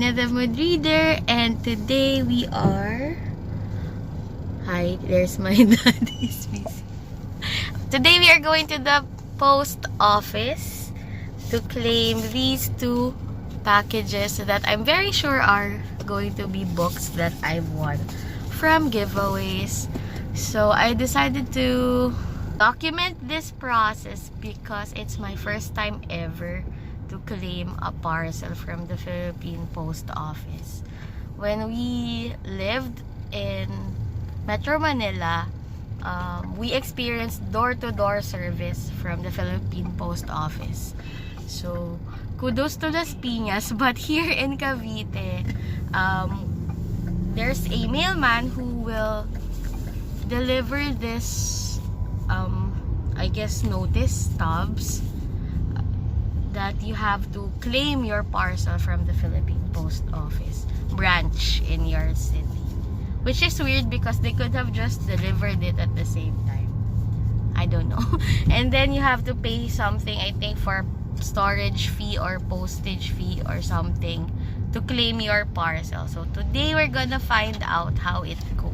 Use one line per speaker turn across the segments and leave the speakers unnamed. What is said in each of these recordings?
Ina the Mood Reader, and today we are... Hi, there's my daddy's busy. Today we are going to the post office to claim these two packages that I'm very sure are going to be books that I've won from giveaways. So I decided to document this process because it's my first time ever to claim a parcel from the Philippine Post Office. When we lived in Metro Manila, we experienced door-to-door service from the Philippine Post Office. So, kudos to Las Piñas. But here in Cavite, there's a mailman who will deliver this, I guess, notice stubs that you have to claim your parcel from the Philippine Post Office branch in your city. Which is weird because they could have just delivered it at the same time. I don't know. And then you have to pay something, I think, for storage fee or postage fee or something to claim your parcel. So today we're gonna find out how it goes.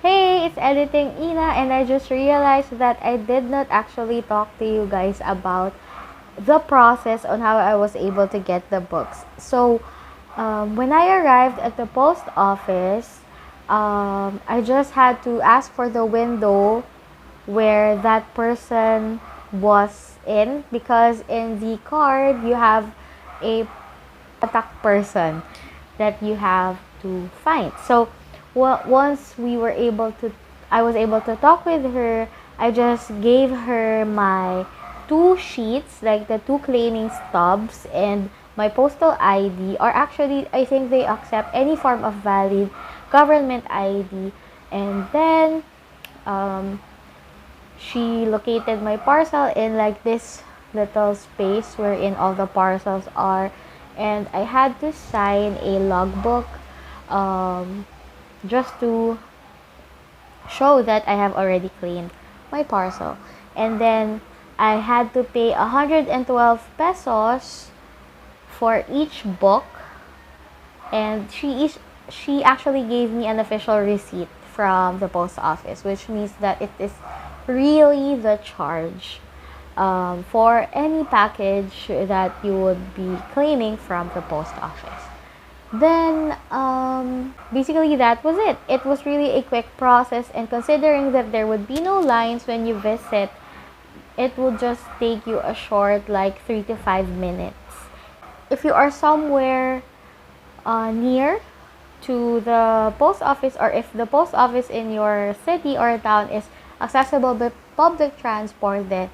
Hey, it's Editing Ina, and I just realized that I did not actually talk to you guys about the process on how I was able to get the books. So, when I arrived at the post office, I just had to ask for the window where that person was in, because in the card you have a contact person that you have to find. So, once I was able to talk with her, I just gave her my two sheets, like the two claiming stubs, and my postal ID, or actually, I think they accept any form of valid government ID. And then, she located my parcel in like this little space wherein all the parcels are, and I had to sign a logbook, just to show that I have already claimed my parcel. And then I had to pay 112 pesos for each book, and she actually gave me an official receipt from the post office, which means that it is really the charge for any package that you would be claiming from the post office. Then, basically that was it. It was really a quick process, and considering that there would be no lines when you visit, it will just take you a short, like 3 to 5 minutes. If you are somewhere near to the post office, or if the post office in your city or town is accessible by public transport, then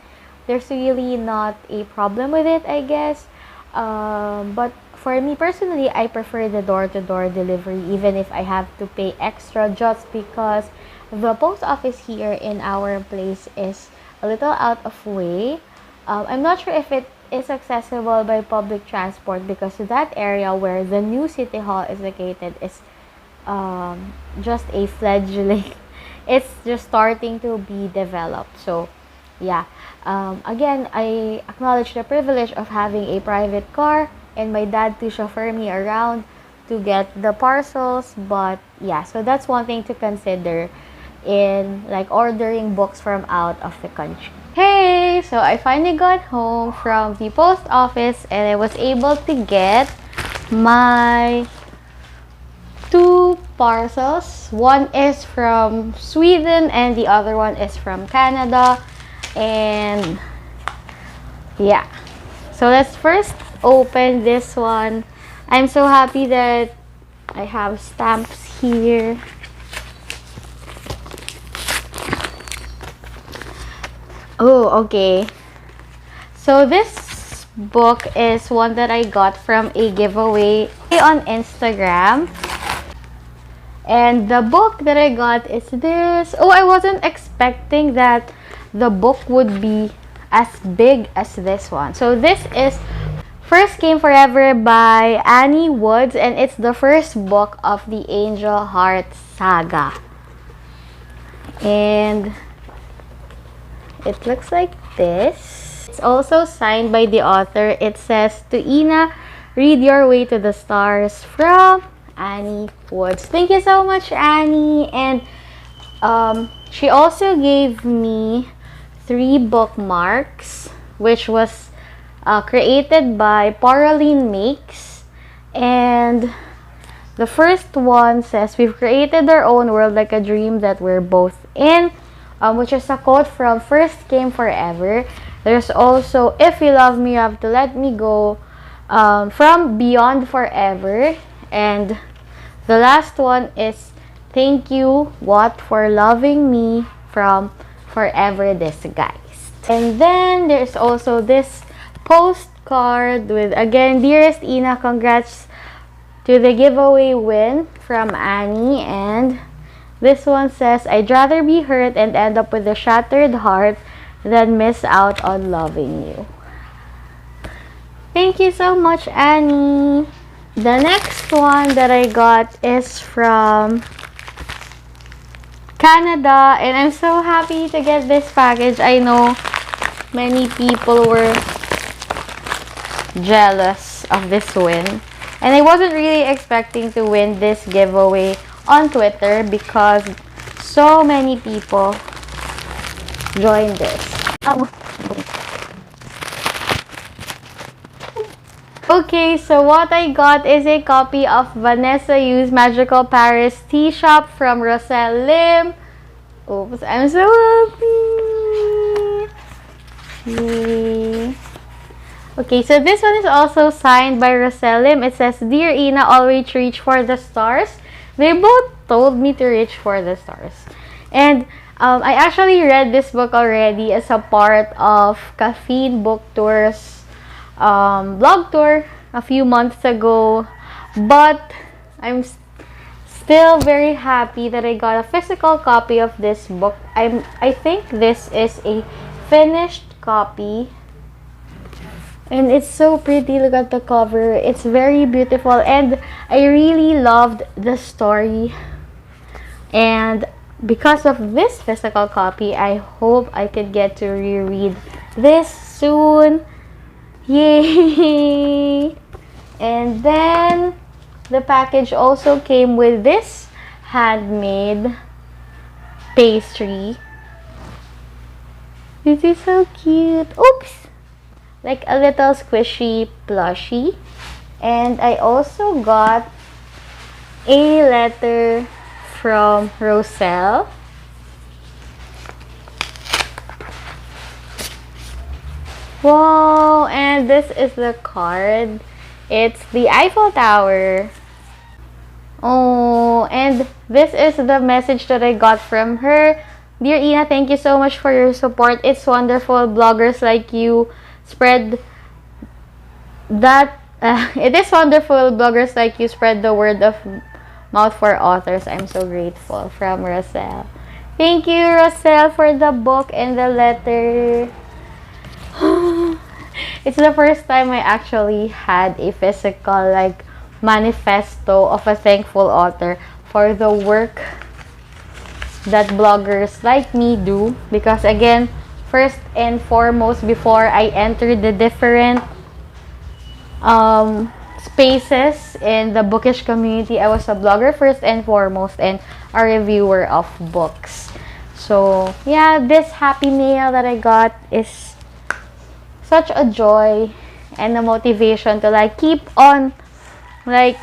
there's really not a problem with it, I guess. But for me personally, I prefer the door-to-door delivery, even if I have to pay extra, just because the post office here in our place is a little out of way. I'm not sure if it is accessible by public transport, because that area where the new city hall is located is just a fledgling. It's just starting to be developed. So yeah, again, I acknowledge the privilege of having a private car and my dad to chauffeur me around to get the parcels. But yeah, so that's one thing to consider in like ordering books from out of the country. Hey, so I finally got home from the post office, and I was able to get my two parcels. One is from Sweden and the other one is from Canada. And yeah, so let's first open this one. I'm so happy that I have stamps here. Oh, okay. So this book is one that I got from a giveaway on Instagram. And the book that I got is this. Oh, I wasn't expecting that the book would be as big as this one. So this is First Came Forever by Annie Woods, and it's the first book of the Angel Heart saga. And it looks like this. It's also signed by the author. It says, "To Ina, read your way to the stars," from Annie Woods. Thank you so much, Annie. And she also gave me 3 bookmarks, which was created by Paraline Makes. And the first one says, "We've created our own world like a dream that we're both in," which is a quote from First Came Forever. There's also, "If you love me, you have to let me go," from Beyond Forever. And the last one is, "Thank you, What, for loving me," from Forever Disguised. And then there's also this postcard with, again, "Dearest Ina, congrats to the giveaway win," from Annie. And this one says, "I'd rather be hurt and end up with a shattered heart than miss out on loving you." Thank you so much, Annie. The next one that I got is from Canada, and I'm so happy to get this package. I know many people were jealous of this win, and I wasn't really expecting to win this giveaway on Twitter because so many people joined this. Okay, so what I got is a copy of Vanessa Yu's Magical Paris Tea Shop from Roselle Lim. Oops, I'm so happy. Yay. Okay, so this one is also signed by Roselle Lim. It says, "Dear Ina, always reach for the stars." They both told me to reach for the stars. And I actually read this book already as a part of Caffeine Book Tour's blog tour a few months ago. But I'm still very happy that I got a physical copy of this book. I think this is a finished copy. And it's so pretty. Look at the cover. It's very beautiful. And I really loved the story. And because of this physical copy, I hope I could get to reread this soon. Yay! And then the package also came with this handmade pastry. This is so cute. Oops! Like a little squishy plushie. And I also got a letter from Roselle. Wow! And this is the card. It's the Eiffel Tower. Oh, and this is the message that I got from her. "Dear Ina, thank you so much for your support. It's wonderful. Bloggers like you spread that. It is wonderful. Bloggers like you spread the word of mouth for authors. I'm so grateful," from Roselle. Thank you, Roselle, for the book and the letter. It's the first time I actually had a physical manifesto of a thankful author for the work that bloggers like me do. Because again, first and foremost, before I entered the different spaces in the bookish community, I was a blogger first and foremost and a reviewer of books. So yeah, this happy mail that I got is such a joy and a motivation to keep on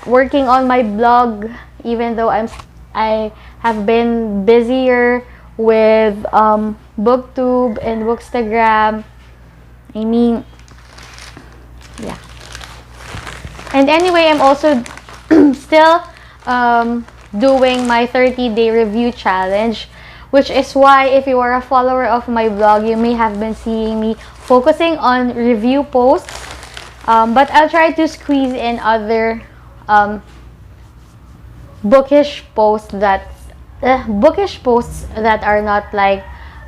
working on my blog, even though I have been busier with booktube and bookstagram. I mean, yeah. And anyway, I'm also still doing my 30-day review challenge, which is why if you are a follower of my blog, you may have been seeing me focusing on review posts. But I'll try to squeeze in other bookish posts that are not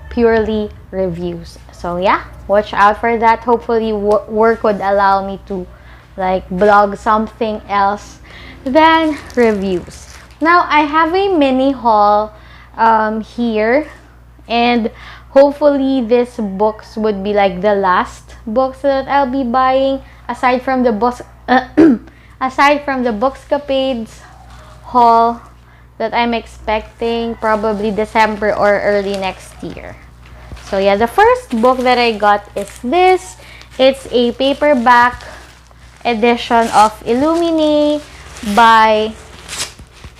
purely reviews. So yeah, watch out for that. Hopefully work would allow me to like blog something else than reviews. Now I have a mini haul here, and hopefully these books would be like the last books that I'll be buying aside from the books aside from the Bookscapades haul that I'm expecting probably December or early next year. So yeah, the first book that I got is this. It's a paperback edition of Illumine by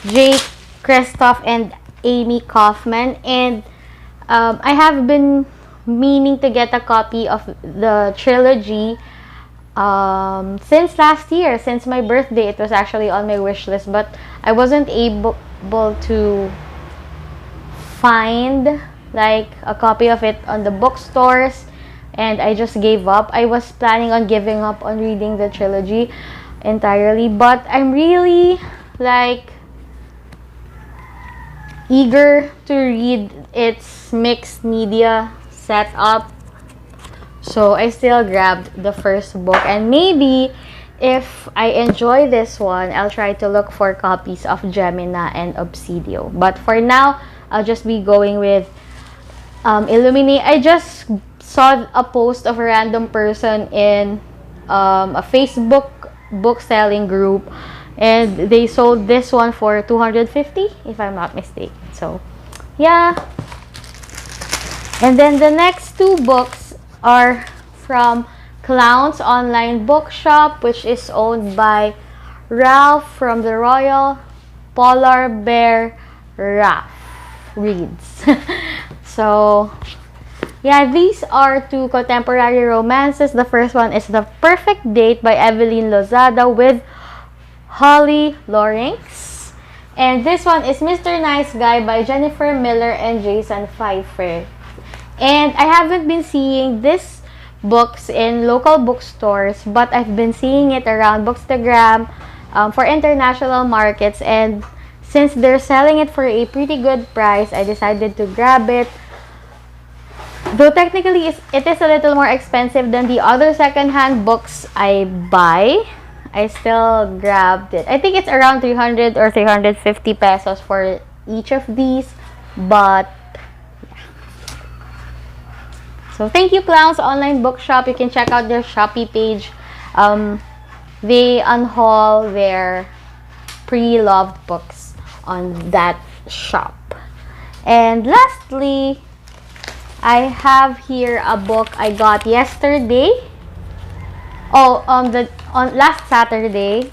Jake Kristoff and Amy Kaufman, and I have been meaning to get a copy of the trilogy since last year, since my birthday. It was actually on my wish list, but I wasn't able to find like a copy of it on the bookstores, and I just gave up. I was planning on giving up on reading the trilogy entirely, but I'm really like eager to read its mixed media setup. So I still grabbed the first book, and maybe if I enjoy this one, I'll try to look for copies of Gemina and Obsidio. But for now, I'll just be going with Illumine. I just saw a post of a random person in a Facebook book selling group, and they sold this one for $250 if I'm not mistaken. So yeah, and then the next two books are from Clown's online bookshop, which is owned by Ralph from the Royal Polar Bear. Ralph reads. So yeah, these are two contemporary romances. The first one is The Perfect Date by Evelyn Lozada with Holly Lorinx. And this one is Mr. Nice Guy by Jennifer Miller and Jason Pfeiffer. And I haven't been seeing these books in local bookstores, but I've been seeing it around Bookstagram for international markets. And since they're selling it for a pretty good price, I decided to grab it. Though technically it is a little more expensive than the other secondhand books I buy, I still grabbed it. I think it's around 300 or 350 pesos for each of these, but yeah. So thank you, Clowns Online Bookshop. You can check out their Shopee page. They unhaul their pre-loved books on that shop. And lastly, I have here a book I got yesterday. On last Saturday,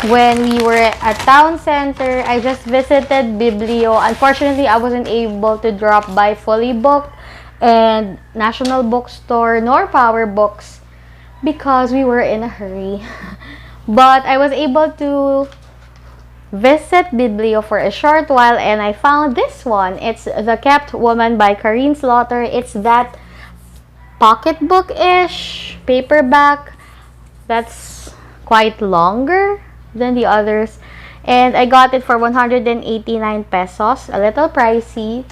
when we were at Town Center. I just visited Biblio. Unfortunately, I wasn't able to drop by Fully Booked and National Bookstore nor Power Books because we were in a hurry. But I was able to visit Biblio for a short while, and I found this one. It's The Kept Woman by Kareen Slaughter. It's that pocketbook-ish paperback that's quite longer than the others, and I got it for 189 pesos, a little pricey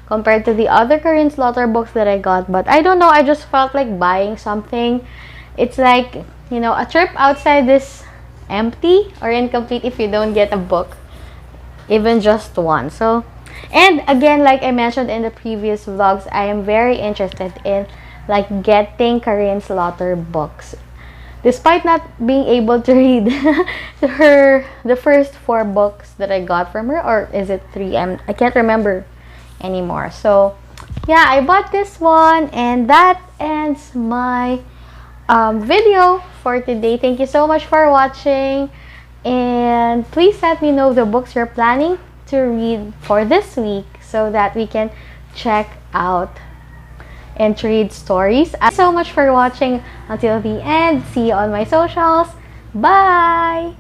compared to the other Kareen Slaughter books that I got. But I don't know, I just felt like buying something. It's like, you know, a trip outside is empty or incomplete if you don't get a book, even just one. So, and again, like I mentioned in the previous vlogs, I am very interested in like getting Kareen Slaughter books, despite not being able to read the first 4 books that I got from her, or is it 3? I can't remember anymore. So yeah, I bought this one, and that ends my video for today. Thank you so much for watching, and please let me know the books you're planning to read for this week so that we can check out and read stories. Thank you so much for watching until the end. See you on my socials. Bye!